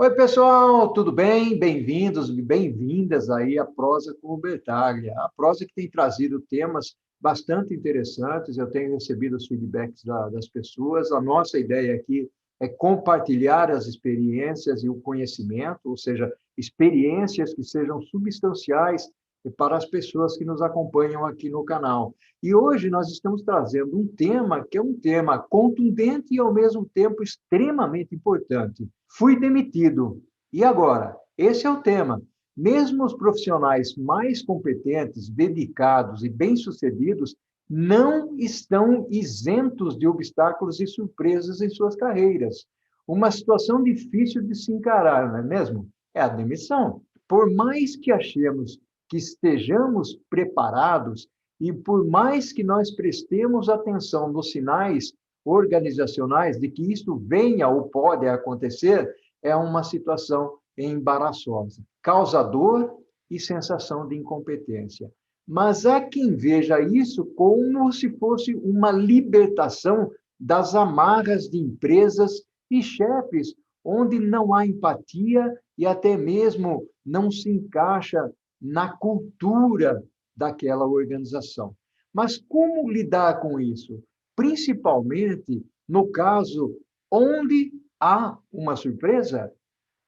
Oi, pessoal, tudo bem? Bem-vindos e bem-vindas aí à Prosa com o Bertaglia. A prosa que tem trazido temas bastante interessantes, eu tenho recebido os feedbacks das pessoas. A nossa ideia aqui é compartilhar as experiências e o conhecimento, ou seja, experiências que sejam substanciais para as pessoas que nos acompanham aqui no canal. E hoje nós estamos trazendo um tema que é um tema contundente e, ao mesmo tempo, extremamente importante. Fui demitido. E agora? Esse é o tema. Mesmo os profissionais mais competentes, dedicados e bem-sucedidos não estão isentos de obstáculos e surpresas em suas carreiras. Uma situação difícil de se encarar, não é mesmo? É a demissão. Por mais que achemos que estejamos preparados e por mais que nós prestemos atenção nos sinais organizacionais de que isto venha ou pode acontecer, é uma situação embaraçosa, causa dor e sensação de incompetência. Mas há quem veja isso como se fosse uma libertação das amarras de empresas e chefes, onde não há empatia e até mesmo não se encaixa na cultura daquela organização. Mas como lidar com isso? Principalmente no caso onde há uma surpresa?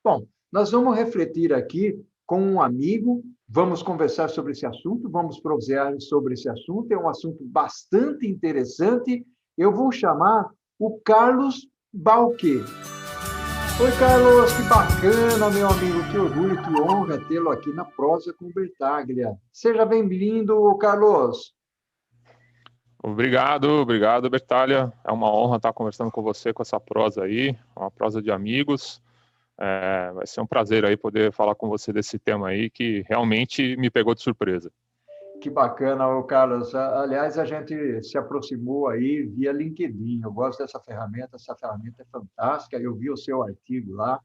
Bom, nós vamos refletir aqui com um amigo, vamos conversar sobre esse assunto, vamos prosear sobre esse assunto, é um assunto bastante interessante. Eu vou chamar o Carlos Balquet. Oi, Carlos, que bacana, meu amigo, que orgulho, que honra tê-lo aqui na Prosa com Bertaglia. Seja bem-vindo, Carlos. Obrigado, Bertaglia. É uma honra estar conversando com você com essa prosa aí, uma prosa de amigos. Vai ser um prazer aí poder falar com você desse tema aí que realmente me pegou de surpresa. Que bacana, Carlos. Aliás, a gente se aproximou aí via LinkedIn. Eu gosto dessa ferramenta, essa ferramenta é fantástica. Eu vi o seu artigo lá,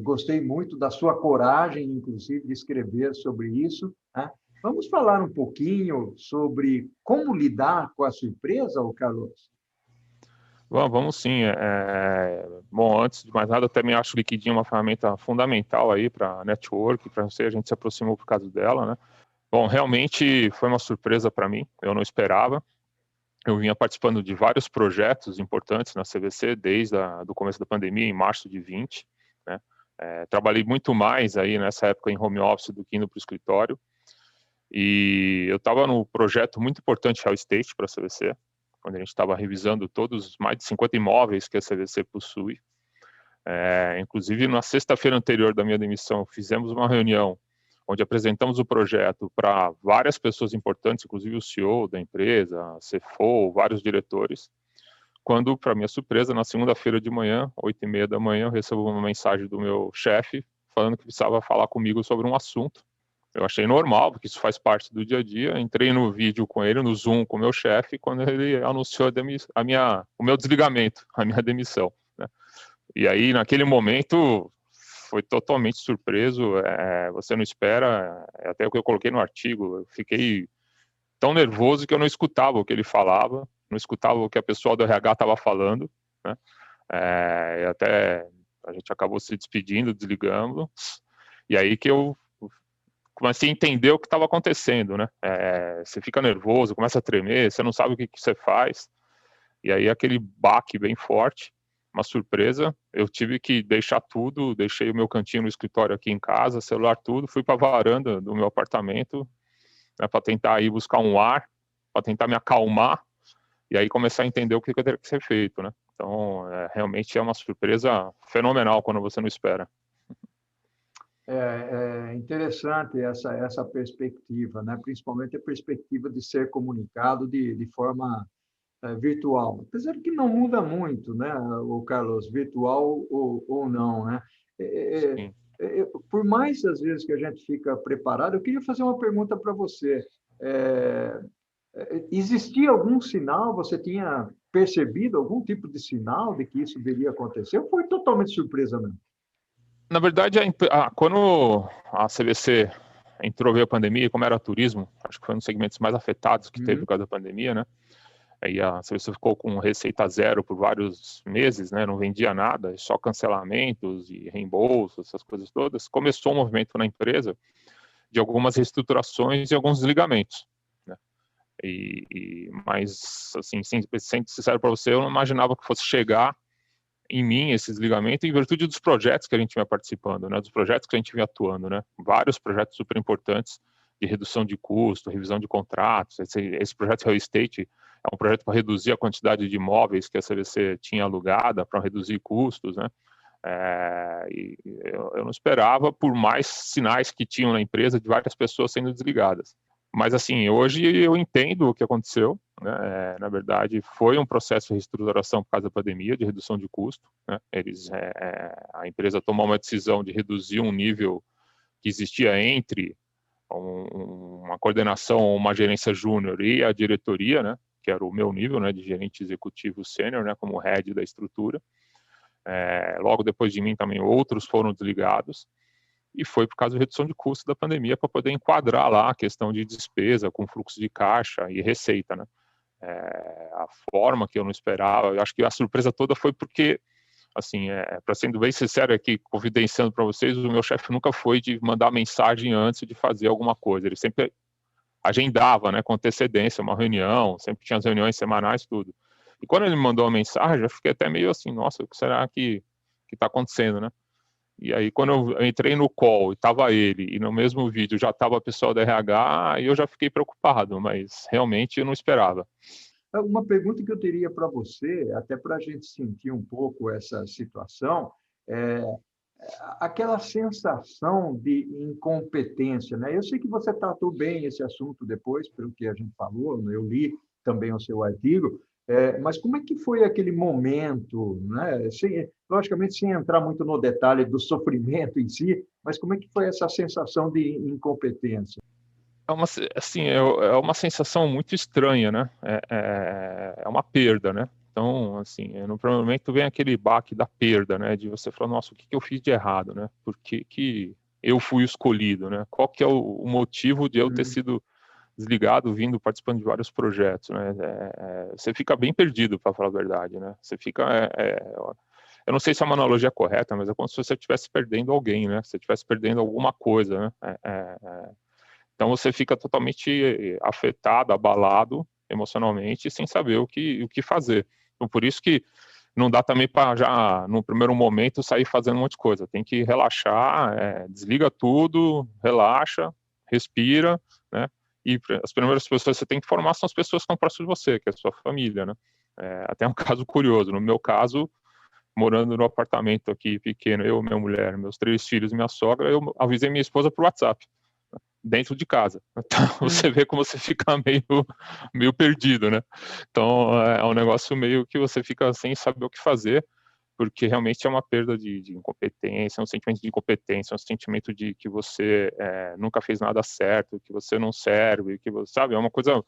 gostei muito da sua coragem, inclusive, de escrever sobre isso, né? Vamos falar um pouquinho sobre como lidar com a surpresa, Carlos? Vamos sim. Bom, antes de mais nada, eu também acho o LinkedIn uma ferramenta fundamental aí para network, para você, a gente se aproximou por causa dela, né? Bom, realmente foi uma surpresa para mim, eu não esperava. Eu vinha participando de vários projetos importantes na CVC desde o começo da pandemia, em março de 20, né? Trabalhei muito mais aí nessa época em home office do que indo para o escritório. E eu estava num projeto muito importante Real Estate para a CVC, quando a gente estava revisando todos os mais de 50 imóveis que a CVC possui. Inclusive, na sexta-feira anterior da minha demissão, fizemos uma reunião onde apresentamos o projeto para várias pessoas importantes, inclusive o CEO da empresa, a CFO, vários diretores, quando, para minha surpresa, na segunda-feira de manhã, 8h30 da manhã, eu recebo uma mensagem do meu chefe falando que precisava falar comigo sobre um assunto. Eu achei normal, porque isso faz parte do dia a dia. Entrei no vídeo com ele, no Zoom com o meu chefe, quando ele anunciou o meu desligamento, a minha demissão, né? E aí, naquele momento, foi totalmente surpreso. Você não espera, até o que eu coloquei no artigo, eu fiquei tão nervoso que eu não escutava o que ele falava, não escutava o que a pessoa do RH estava falando, né? E até a gente acabou se despedindo, desligando, e aí que eu comecei a entender o que estava acontecendo, né? Você fica nervoso, começa a tremer, você não sabe o que você faz, e aí aquele baque bem forte, uma surpresa, eu tive que deixar tudo, deixei o meu cantinho no escritório aqui em casa, celular tudo, fui para a varanda do meu apartamento, né, para tentar ir buscar um ar, para tentar me acalmar, e aí começar a entender o que teria que ser feito, né? Então, realmente é uma surpresa fenomenal quando você não espera. É interessante essa perspectiva, né? Principalmente a perspectiva de ser comunicado de forma virtual. Apesar de que não muda muito, né, o Carlos, virtual ou não, né? Sim. Por mais às vezes que a gente fica preparado, eu queria fazer uma pergunta para você. Existia algum sinal? Você tinha percebido algum tipo de sinal de que isso deveria acontecer? Ou foi totalmente surpresa mesmo? Na verdade, quando a CVC entrou, veio a pandemia, como era turismo, acho que foi um dos segmentos mais afetados que teve por causa da pandemia, né? Aí a CVC ficou com receita zero por vários meses, né? Não vendia nada, só cancelamentos e reembolsos, essas coisas todas. Começou um movimento na empresa de algumas reestruturações e alguns desligamentos, né? Mas, assim, sendo sincero para você, eu não imaginava que fosse chegar em mim esse desligamento em virtude dos projetos que a gente vinha participando, né? Dos projetos que a gente vinha atuando, né? Vários projetos super importantes de redução de custo, revisão de contratos. Esse projeto Real Estate é um projeto para reduzir a quantidade de imóveis que a CVC tinha alugada, para reduzir custos, né? E eu não esperava, por mais sinais que tinham na empresa de várias pessoas sendo desligadas. Mas, assim, hoje eu entendo o que aconteceu, né? Na verdade, foi um processo de reestruturação por causa da pandemia, de redução de custo, né? A empresa tomou uma decisão de reduzir um nível que existia entre uma coordenação ou uma gerência júnior e a diretoria, né? Que era o meu nível, né? De gerente executivo sênior, né? Como head da estrutura. Logo depois de mim também outros foram desligados, e foi por causa da redução de custo da pandemia, para poder enquadrar lá a questão de despesa com fluxo de caixa e receita, né? A forma que eu não esperava, eu acho que a surpresa toda foi porque, assim, para sendo bem sincero aqui, confidenciando para vocês, o meu chefe nunca foi de mandar mensagem antes de fazer alguma coisa, ele sempre agendava, né, com antecedência, uma reunião, sempre tinha as reuniões semanais, tudo. E quando ele me mandou uma mensagem, eu fiquei até meio assim, nossa, o que será que está acontecendo, né? E aí, quando eu entrei no call e estava ele, e no mesmo vídeo já estava a pessoa da RH, aí eu já fiquei preocupado, mas realmente eu não esperava. Uma pergunta que eu teria para você, até para a gente sentir um pouco essa situação, é aquela sensação de incompetência, né? Eu sei que você tratou bem esse assunto depois, pelo que a gente falou, eu li também o seu artigo, mas como é que foi aquele momento, né? Logicamente, sem entrar muito no detalhe do sofrimento em si, mas como é que foi essa sensação de incompetência? É uma sensação muito estranha, né? É uma perda, né? Então, assim, no primeiro momento vem aquele baque da perda, né? De você falar, nossa, o que eu fiz de errado, né? Por que eu fui escolhido, né? Qual que é o motivo de eu ter sido desligado, vindo participando de vários projetos, né? Você fica bem perdido, para falar a verdade, né? Você fica... eu não sei se é uma analogia correta, mas é como se você estivesse perdendo alguém, né? Se você estivesse perdendo alguma coisa, né? Então você fica totalmente afetado, abalado emocionalmente, sem saber o que fazer. Então por isso que não dá também para já, no primeiro momento, sair fazendo um monte de coisa. Tem que relaxar, desliga tudo, relaxa, respira, né? E as primeiras pessoas que você tem que formar são as pessoas que estão próximas de você, que é a sua família, né? Até um caso curioso. No meu caso, morando no apartamento aqui pequeno, eu, minha mulher, meus 3 filhos e minha sogra, eu avisei minha esposa por WhatsApp, dentro de casa. Então, você vê como você fica meio perdido, né? Então, é um negócio meio que você fica sem saber o que fazer, porque realmente é uma perda de incompetência, um sentimento de incompetência, um sentimento de que você nunca fez nada certo, que você não serve, que você, sabe, é uma coisa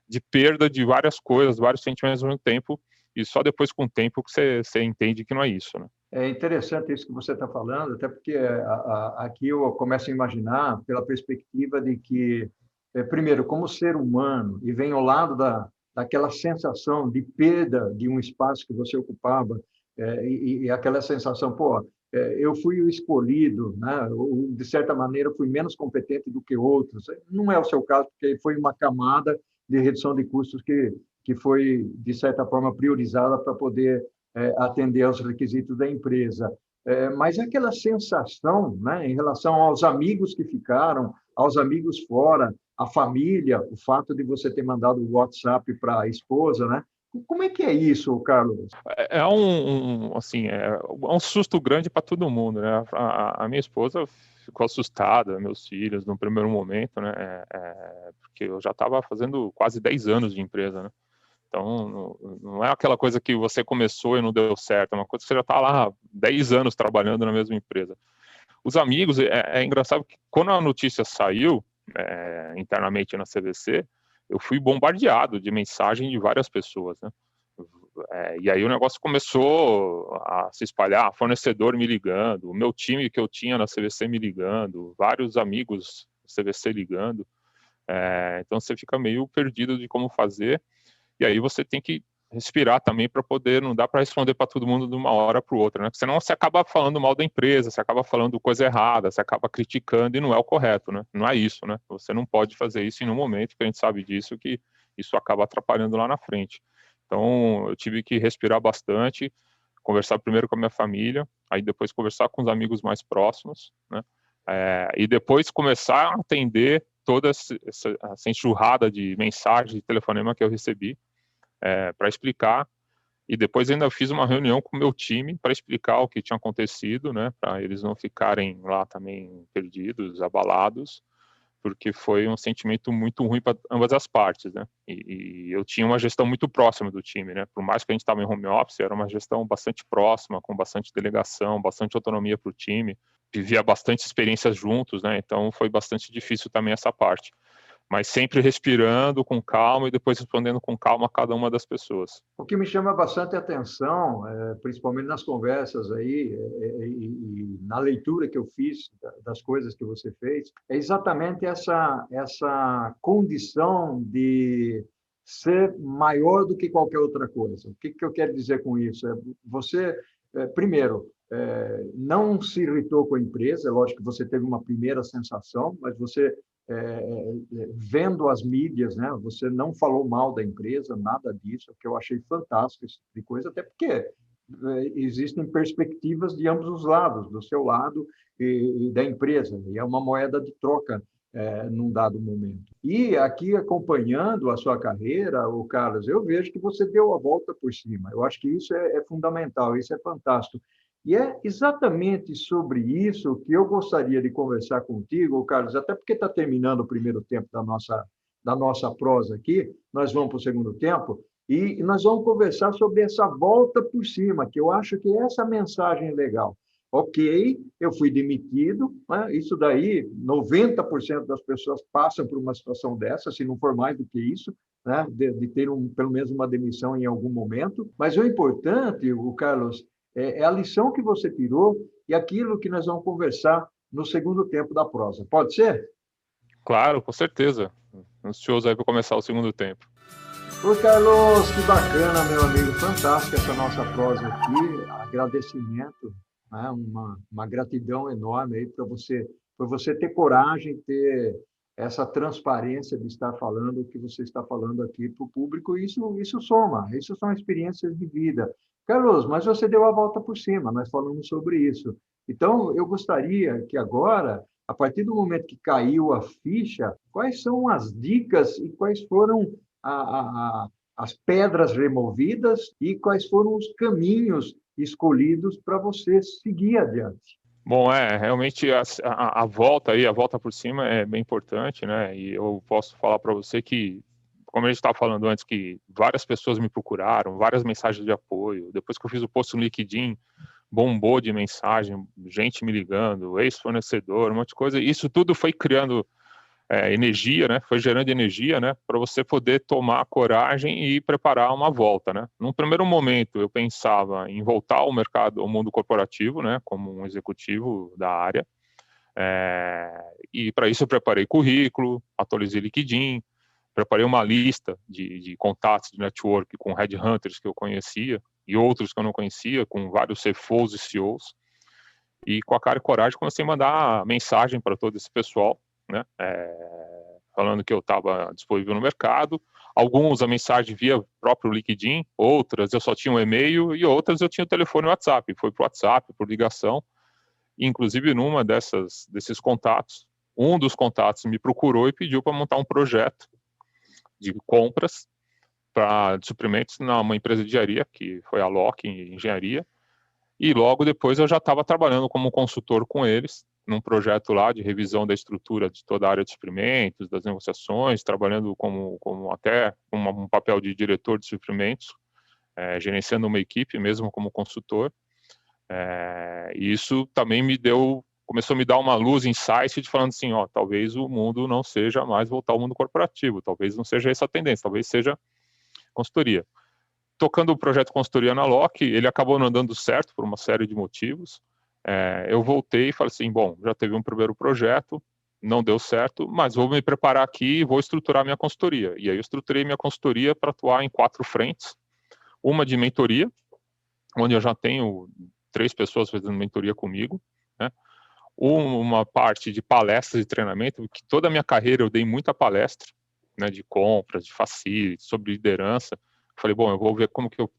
de perda de várias coisas, vários sentimentos ao mesmo tempo, e só depois com o tempo que você entende que não é isso, né? É interessante isso que você está falando, até porque aqui eu começo a imaginar pela perspectiva de que, primeiro, como ser humano, e vem ao lado daquela sensação de perda de um espaço que você ocupava, e aquela sensação, pô, eu fui o escolhido, né? Ou, de certa maneira, fui menos competente do que outros. Não é o seu caso, porque foi uma camada de redução de custos que foi, de certa forma, priorizada para poder atender aos requisitos da empresa. Mas aquela sensação, né, em relação aos amigos que ficaram, aos amigos fora, a família, o fato de você ter mandado o WhatsApp para a esposa, né? Como é que é isso, Carlos? Assim, um susto grande para todo mundo, né? A minha esposa ficou assustada, meus filhos, no primeiro momento, né? Porque eu já estava fazendo quase 10 anos de empresa, né? Então, não é aquela coisa que você começou e não deu certo, é uma coisa que você já está lá 10 anos trabalhando na mesma empresa. Os amigos, é engraçado que quando a notícia saiu internamente na CVC, eu fui bombardeado de mensagem de várias pessoas, né? E aí o negócio começou a se espalhar, fornecedor me ligando, o meu time que eu tinha na CVC me ligando, vários amigos da CVC ligando. Então você fica meio perdido de como fazer. E aí você tem que respirar também para poder, não dá para responder para todo mundo de uma hora para outra, né? Porque senão você acaba falando mal da empresa, você acaba falando coisa errada, você acaba criticando e não é o correto, né? Não é isso, né? Você não pode fazer isso em um momento que a gente sabe disso, que isso acaba atrapalhando lá na frente. Então, eu tive que respirar bastante, conversar primeiro com a minha família, aí depois conversar com os amigos mais próximos, né? E depois começar a atender toda essa enxurrada de mensagens, de telefonema que eu recebi, para explicar. E depois ainda fiz uma reunião com o meu time para explicar o que tinha acontecido, né? Para eles não ficarem lá também perdidos, abalados, porque foi um sentimento muito ruim para ambas as partes, né? E eu tinha uma gestão muito próxima do time, né? Por mais que a gente estava em home office, era uma gestão bastante próxima, com bastante delegação, bastante autonomia para o time, vivia bastante experiências juntos, né? Então foi bastante difícil também essa parte. Mas sempre respirando com calma e depois respondendo com calma a cada uma das pessoas. O que me chama bastante atenção, principalmente nas conversas aí e na leitura que eu fiz das coisas que você fez, é exatamente essa condição de ser maior do que qualquer outra coisa. O que eu quero dizer com isso? Você, primeiro, não se irritou com a empresa, é lógico que você teve uma primeira sensação, mas você vendo as mídias, né? Você não falou mal da empresa, nada disso, que eu achei fantástico esse tipo de coisa, até porque existem perspectivas de ambos os lados, do seu lado e da empresa, e é uma moeda de troca num dado momento. E aqui, acompanhando a sua carreira, o Carlos, eu vejo que você deu a volta por cima. Eu acho que isso é fundamental, isso é fantástico. E é exatamente sobre isso que eu gostaria de conversar contigo, Carlos, até porque está terminando o primeiro tempo da nossa prosa aqui, nós vamos para o segundo tempo, e nós vamos conversar sobre essa volta por cima, que eu acho que essa mensagem é legal. Ok, eu fui demitido, né? Isso daí, 90% das pessoas passam por uma situação dessa, se não for mais do que isso, né? De ter pelo menos uma demissão em algum momento, mas o importante, o Carlos, é a lição que você tirou e aquilo que nós vamos conversar no segundo tempo da prosa. Pode ser? Claro, com certeza. Ansioso aí para começar o segundo tempo. Oi, Carlos, que bacana, meu amigo. Fantástica essa nossa prosa aqui. Agradecimento, né? Uma gratidão enorme aí por você ter coragem, ter essa transparência de estar falando o que você está falando aqui para o público. Isso soma, isso são experiências de vida. Carlos, mas você deu a volta por cima, nós falamos sobre isso. Então, eu gostaria que agora, a partir do momento que caiu a ficha, quais são as dicas e quais foram as pedras removidas e quais foram os caminhos escolhidos para você seguir adiante? Bom, realmente a volta aí, a volta por cima é bem importante, né? E eu posso falar para você que, como a gente estava falando antes, que várias pessoas me procuraram, várias mensagens de apoio. Depois que eu fiz o post no LinkedIn, bombou de mensagem, gente me ligando, ex-fornecedor, um monte de coisa. Isso tudo foi criando energia, né? Foi gerando energia, né? Para você poder tomar coragem e preparar uma volta, né? Num primeiro momento, eu pensava em voltar ao mercado, ao mundo corporativo, né? Como um executivo da área. E para isso eu preparei currículo, atualizei LinkedIn, preparei uma lista de contatos de network com headhunters que eu conhecia e outros que eu não conhecia, com vários CFOs e CEOs. E com a cara e coragem comecei a mandar mensagem para todo esse pessoal, né? Falando que eu estava disponível no mercado. Alguns a mensagem via próprio LinkedIn, outras eu só tinha um e-mail e outras eu tinha o telefone e o WhatsApp. Foi por WhatsApp, por ligação. Inclusive, numa desses contatos, um dos contatos me procurou e pediu para montar um projeto de compras de suprimentos numa empresa de engenharia, que foi a Lock Engenharia. E logo depois eu já estava trabalhando como consultor com eles, num projeto lá de revisão da estrutura de toda a área de suprimentos, das negociações, trabalhando como até um papel de diretor de suprimentos, gerenciando uma equipe mesmo como consultor. E isso também começou a me dar uma luz, insight, de falando assim, talvez o mundo não seja mais voltar ao mundo corporativo, talvez não seja essa a tendência, talvez seja consultoria. Tocando o projeto consultoria na Lock, ele acabou não dando certo por uma série de motivos. Eu voltei e falei assim, bom, já teve um primeiro projeto, não deu certo, mas vou me preparar aqui e vou estruturar minha consultoria. E aí eu estruturei minha consultoria para atuar em 4 frentes. Uma de mentoria, onde eu já tenho 3 pessoas fazendo mentoria comigo, né? Uma parte de palestras e treinamento, que toda a minha carreira eu dei muita palestra, né, de compras, de facility, sobre liderança. Falei, bom, eu vou ver como que eu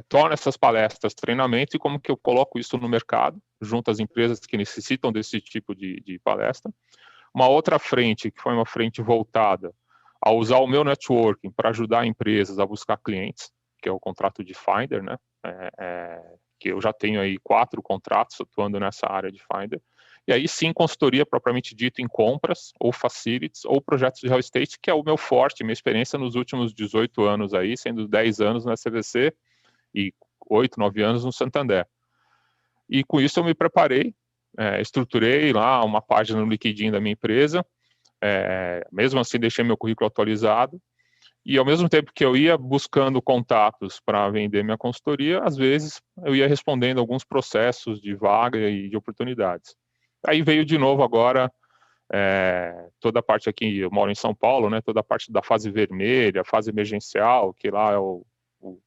torno essas palestras treinamento e como que eu coloco isso no mercado, junto às empresas que necessitam desse tipo de palestra. Uma outra frente, que foi uma frente voltada a usar o meu networking para ajudar empresas a buscar clientes, que é o contrato de Finder, né? Que eu já tenho aí 4 contratos atuando nessa área de Finder. E aí sim, consultoria propriamente dita em compras, ou facilities, ou projetos de real estate, que é o meu forte, minha experiência nos últimos 18 anos aí, sendo 10 anos na CVC e 8, 9 anos no Santander. E com isso eu me preparei, estruturei lá uma página no LinkedIn da minha empresa, mesmo assim deixei meu currículo atualizado, e ao mesmo tempo que eu ia buscando contatos para vender minha consultoria, às vezes eu ia respondendo alguns processos de vaga e de oportunidades. Aí veio de novo agora toda a parte aqui, eu moro em São Paulo, né, toda a parte da fase vermelha, fase emergencial, que lá é o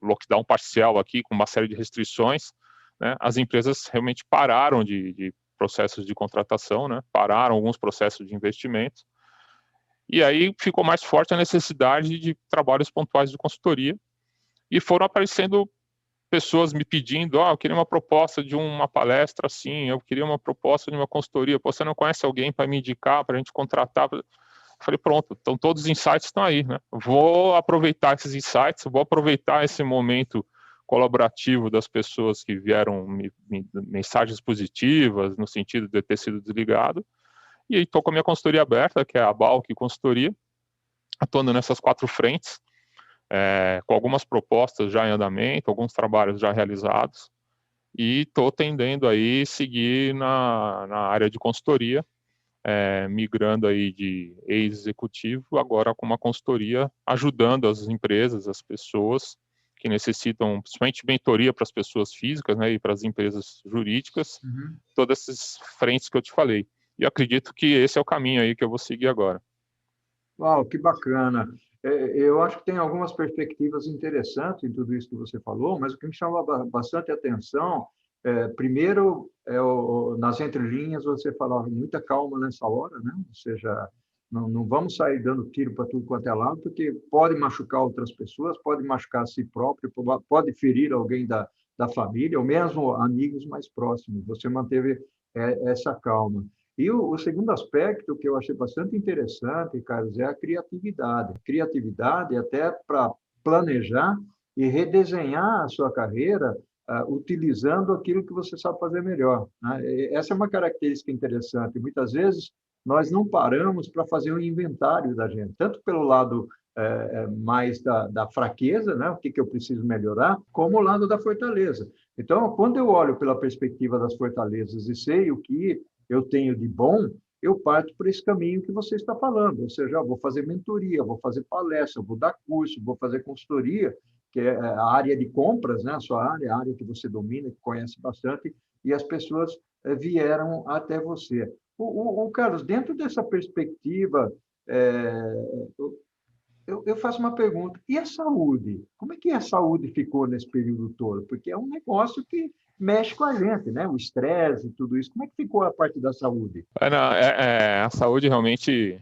lockdown parcial aqui, com uma série de restrições, né, as empresas realmente pararam de processos de contratação, né, pararam alguns processos de investimento, e aí ficou mais forte a necessidade de trabalhos pontuais de consultoria, e foram aparecendo pessoas me pedindo, eu queria uma proposta de uma palestra assim, eu queria uma proposta de uma consultoria, você não conhece alguém para me indicar, para a gente contratar? Eu falei, pronto, então todos os insights estão aí, né? Vou aproveitar esses insights, vou aproveitar esse momento colaborativo das pessoas que vieram mensagens positivas, no sentido de ter sido desligado, e aí estou com a minha consultoria aberta, que é a Balk Consultoria, atuando nessas 4 frentes, com algumas propostas já em andamento, alguns trabalhos já realizados, e estou tendendo aí seguir na área de consultoria, migrando aí de ex-executivo, agora com uma consultoria, ajudando as empresas, as pessoas que necessitam, principalmente mentoria para as pessoas físicas, né, e para as empresas jurídicas, todas essas frentes que eu te falei. E acredito que esse é o caminho aí que eu vou seguir agora. Uau, que bacana. Eu acho que tem algumas perspectivas interessantes em tudo isso que você falou, mas o que me chama bastante atenção, primeiro, nas entrelinhas, você falava muita calma nessa hora, né? Ou seja, não vamos sair dando tiro para tudo quanto é lado, porque pode machucar outras pessoas, pode machucar a si próprio, pode ferir alguém da família, ou mesmo amigos mais próximos. Você manteve essa calma. E o segundo aspecto que eu achei bastante interessante, Carlos, é a criatividade. Criatividade até para planejar e redesenhar a sua carreira utilizando aquilo que você sabe fazer melhor, né? Essa é uma característica interessante. Muitas vezes nós não paramos para fazer um inventário da gente, tanto pelo lado mais da fraqueza, né? O que eu preciso melhorar, como o lado da fortaleza. Então, quando eu olho pela perspectiva das fortalezas e sei o que eu tenho de bom, eu parto por esse caminho que você está falando, ou seja, eu vou fazer mentoria, vou fazer palestra, vou dar curso, vou fazer consultoria, que é a área de compras, né? A sua área, a área que você domina, que conhece bastante, e as pessoas vieram até você. O Carlos, dentro dessa perspectiva, eu faço uma pergunta, e a saúde? Como é que a saúde ficou nesse período todo? Porque é um negócio que mexe com a gente, né? O estresse e tudo isso. Como é que ficou a parte da saúde? A saúde realmente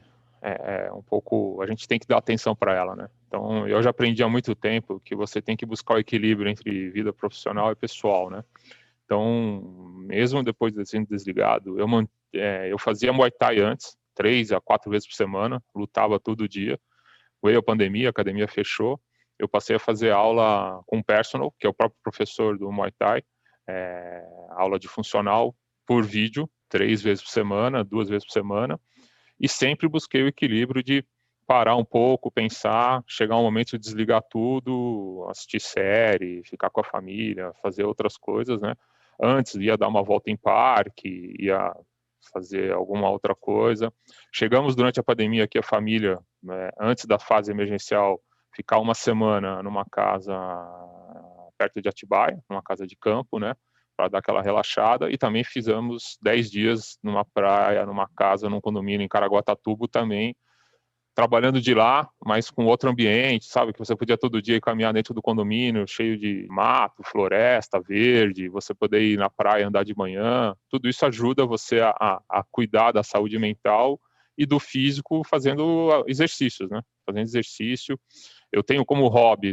um pouco, a gente tem que dar atenção para ela, né? Então, eu já aprendi há muito tempo que você tem que buscar o equilíbrio entre vida profissional e pessoal, né? Então, mesmo depois de sendo desligado, eu fazia Muay Thai antes, 3 a 4 vezes por semana, lutava todo dia. Veio a pandemia, a academia fechou, eu passei a fazer aula com o personal, que é o próprio professor do Muay Thai, aula de funcional por vídeo, 3 vezes por semana, 2 vezes por semana, e sempre busquei o equilíbrio de parar um pouco, pensar, chegar um momento de desligar tudo, assistir série, ficar com a família, fazer outras coisas, né? Antes ia dar uma volta em parque, ia fazer alguma outra coisa. Chegamos durante a pandemia aqui, a família, né, antes da fase emergencial, ficar uma semana numa casa perto de Atibaia, numa casa de campo, né? para dar aquela relaxada, e também fizemos 10 dias numa praia, numa casa, num condomínio em Caraguatatuba também, trabalhando de lá, mas com outro ambiente, sabe? Que você podia todo dia ir caminhar dentro do condomínio, cheio de mato, floresta, verde, você poder ir na praia andar de manhã. Tudo isso ajuda você a cuidar da saúde mental e do físico fazendo exercícios, né? Fazendo exercício. Eu tenho como hobby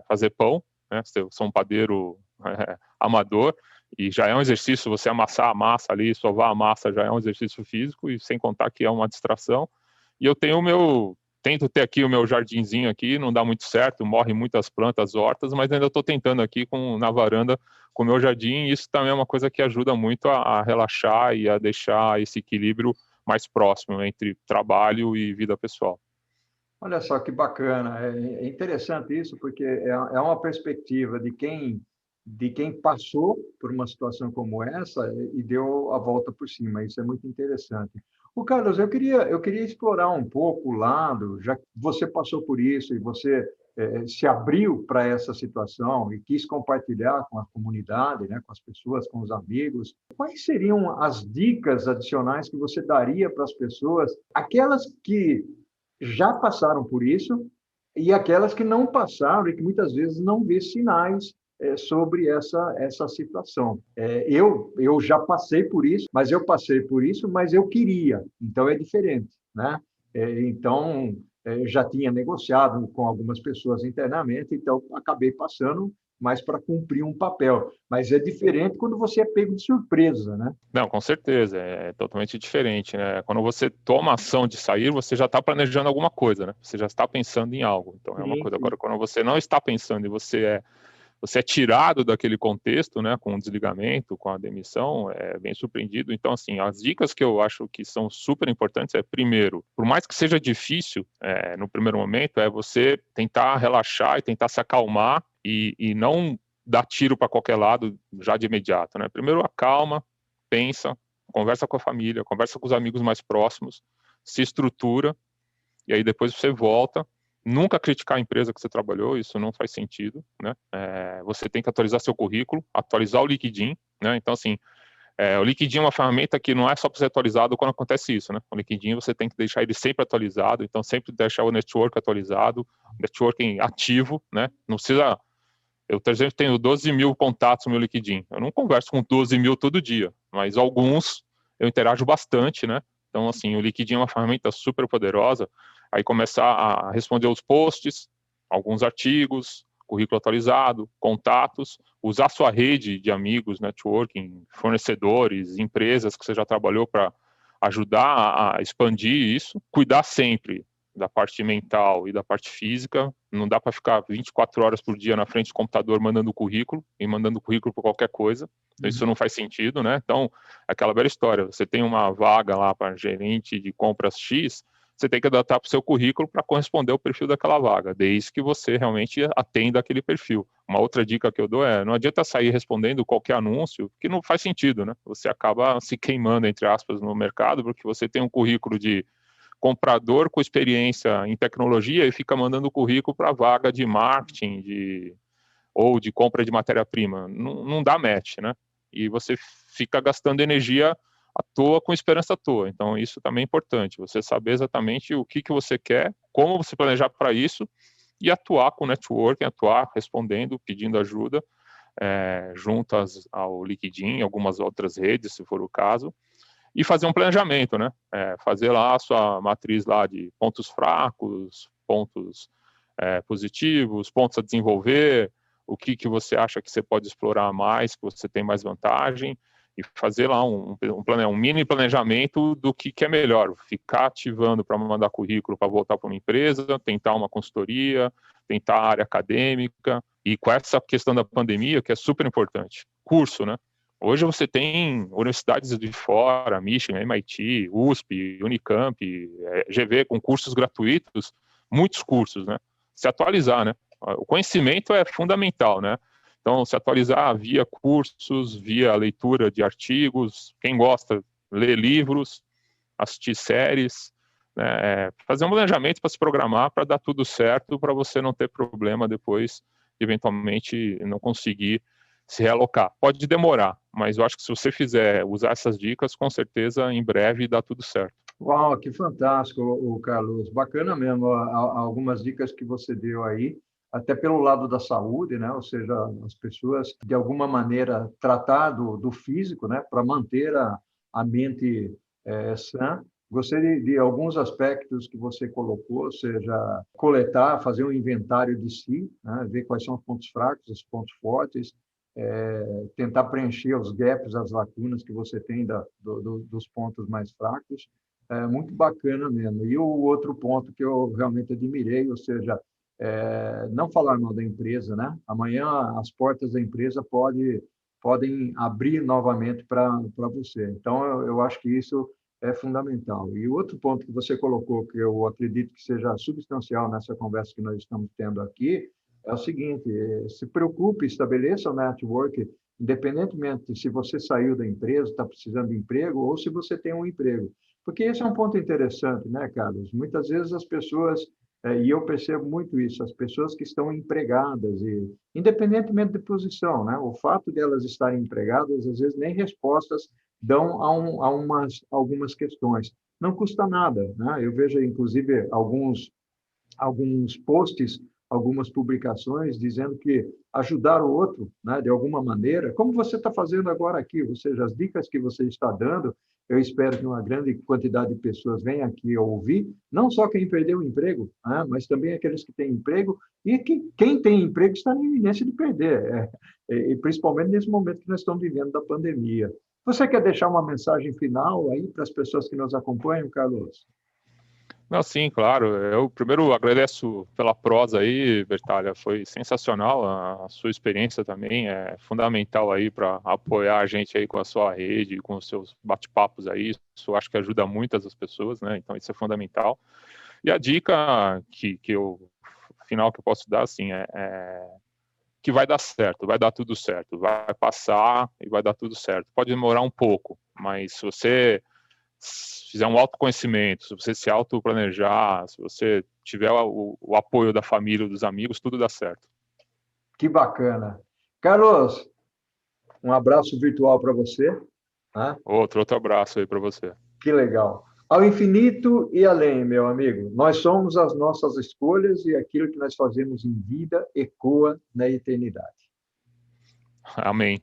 fazer pão, né? Eu sou um padeiro amador, e já é um exercício, você amassar a massa ali, sovar a massa já é um exercício físico, e sem contar que é uma distração. E eu tento ter aqui o meu jardinzinho aqui, não dá muito certo, morre muitas plantas, hortas, mas ainda estou tentando aqui na varanda com o meu jardim, e isso também é uma coisa que ajuda muito a relaxar e a deixar esse equilíbrio mais próximo entre trabalho e vida pessoal. Olha só que bacana, é interessante isso, porque é uma perspectiva de quem passou por uma situação como essa e deu a volta por cima. Isso é muito interessante. O Carlos, eu queria explorar um pouco o lado, já que você passou por isso e você se abriu para essa situação e quis compartilhar com a comunidade, né, com as pessoas, com os amigos. Quais seriam as dicas adicionais que você daria para as pessoas, aquelas que já passaram por isso e aquelas que não passaram e que muitas vezes não vê sinais sobre essa situação. Eu já passei por isso, mas eu queria, então é diferente, né? Então, já tinha negociado com algumas pessoas internamente, então acabei passando mais para cumprir um papel. Mas é diferente quando você é pego de surpresa, né? Não, com certeza, é totalmente diferente, né? Quando você toma a ação de sair, você já está planejando alguma coisa, né? Você já está pensando em algo, então é uma Sim, coisa. sim. Agora, quando você não está pensando e você é tirado daquele contexto, né, com o desligamento, com a demissão, é bem surpreendido. Então, assim, as dicas que eu acho que são super importantes primeiro, por mais que seja difícil no primeiro momento, é você tentar relaxar e tentar se acalmar e não dar tiro para qualquer lado já de imediato, né? Primeiro acalma, pensa, conversa com a família, conversa com os amigos mais próximos, se estrutura, e aí depois você volta. Nunca criticar a empresa que você trabalhou, isso não faz sentido, né? Você tem que atualizar seu currículo, atualizar o LinkedIn, né? Então, assim, o LinkedIn é uma ferramenta que não é só para ser atualizado quando acontece isso, né? O LinkedIn você tem que deixar ele sempre atualizado, então sempre deixar o network atualizado, networking ativo, né? Não precisa... Eu, por exemplo, tenho 12 mil contatos no meu LinkedIn. Eu não converso com 12 mil todo dia, mas alguns eu interajo bastante, né? Então, assim, o LinkedIn é uma ferramenta super poderosa. Aí começar a responder os posts, alguns artigos, currículo atualizado, contatos, usar sua rede de amigos, networking, fornecedores, empresas que você já trabalhou para ajudar a expandir isso. Cuidar sempre da parte mental e da parte física. Não dá para ficar 24 horas por dia na frente do computador mandando currículo por qualquer coisa. Isso não faz sentido, né? Então, aquela velha história, você tem uma vaga lá para gerente de compras X, você tem que adaptar para o seu currículo para corresponder ao perfil daquela vaga, desde que você realmente atenda aquele perfil. Uma outra dica que eu dou não adianta sair respondendo qualquer anúncio, que não faz sentido, né? Você acaba se queimando, entre aspas, no mercado, porque você tem um currículo de comprador com experiência em tecnologia e fica mandando currículo para vaga de marketing ou de compra de matéria-prima. Não dá match, né? E você fica gastando energia à toa com esperança à toa. Então, isso também é importante, você saber exatamente o que você quer, como você planejar para isso e atuar com o networking, atuar respondendo, pedindo ajuda, junto ao LinkedIn, algumas outras redes, se for o caso, e fazer um planejamento, né? Fazer lá a sua matriz lá de pontos fracos, pontos positivos, pontos a desenvolver, o que você acha que você pode explorar mais, que você tem mais vantagem, e fazer lá um mini planejamento do que é melhor, ficar ativando para mandar currículo para voltar para uma empresa, tentar uma consultoria, tentar a área acadêmica, e com essa questão da pandemia, que é super importante, curso, né? Hoje você tem universidades de fora, Michigan, MIT, USP, Unicamp, GV, com cursos gratuitos, muitos cursos, né? Se atualizar, né? O conhecimento é fundamental, né? Então, se atualizar via cursos, via leitura de artigos, quem gosta, ler livros, assistir séries, né? Fazer um planejamento para se programar, para dar tudo certo, para você não ter problema depois, eventualmente, não conseguir se realocar. Pode demorar, mas eu acho que se você fizer usar essas dicas, com certeza em breve dá tudo certo. Uau, que fantástico, o Carlos. Bacana mesmo, algumas dicas que você deu aí, até pelo lado da saúde, né? Ou seja, as pessoas, de alguma maneira, tratar do físico, né? Para manter a mente sã. Gostei de alguns aspectos que você colocou, ou seja, coletar, fazer um inventário de si, né? Ver quais são os pontos fracos, os pontos fortes, tentar preencher os gaps, as lacunas que você tem dos pontos mais fracos. É muito bacana mesmo. E o outro ponto que eu realmente admirei, ou seja, não falar mal da empresa, né? Amanhã as portas da empresa podem abrir novamente para você. Então, eu acho que isso é fundamental. E o outro ponto que você colocou, que eu acredito que seja substancial nessa conversa que nós estamos tendo aqui, é o seguinte: se preocupe, estabeleça o network, independentemente se você saiu da empresa, está precisando de emprego, ou se você tem um emprego. Porque esse é um ponto interessante, né, Carlos? Muitas vezes as pessoas, e eu percebo muito isso, as pessoas que estão empregadas, e independentemente de posição, né, o fato de elas estarem empregadas, às vezes nem respostas dão a algumas questões. Não custa nada, né? Eu vejo, inclusive, alguns posts, algumas publicações dizendo que ajudar o outro, né, de alguma maneira, como você está fazendo agora aqui, ou seja, as dicas que você está dando, eu espero que uma grande quantidade de pessoas venha aqui ouvir, não só quem perdeu o emprego, né, mas também aqueles que têm emprego e que quem tem emprego está na iminência de perder, e principalmente nesse momento que nós estamos vivendo da pandemia. Você quer deixar uma mensagem final aí para as pessoas que nos acompanham, Carlos? Não, sim, claro. Eu primeiro agradeço pela prosa aí, Bertalha. Foi sensacional. A sua experiência também é fundamental aí para apoiar a gente aí com a sua rede, com os seus bate-papos aí. Isso acho que ajuda muitas as pessoas, né? Então isso é fundamental. E a dica final que eu posso dar, assim, que vai dar certo, vai dar tudo certo, vai passar e vai dar tudo certo. Pode demorar um pouco, mas se você fizer um autoconhecimento, se você se autoplanejar, se você tiver o apoio da família, dos amigos, tudo dá certo. Que bacana. Carlos, um abraço virtual para você. Né? Outro abraço aí para você. Que legal. Ao infinito e além, meu amigo. Nós somos as nossas escolhas e aquilo que nós fazemos em vida ecoa na eternidade. Amém.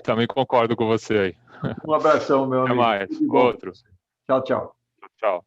Também concordo com você aí. Um abração, meu Até amigo. mais. Tudo de bom. Outro. Tchau, tchau. Tchau.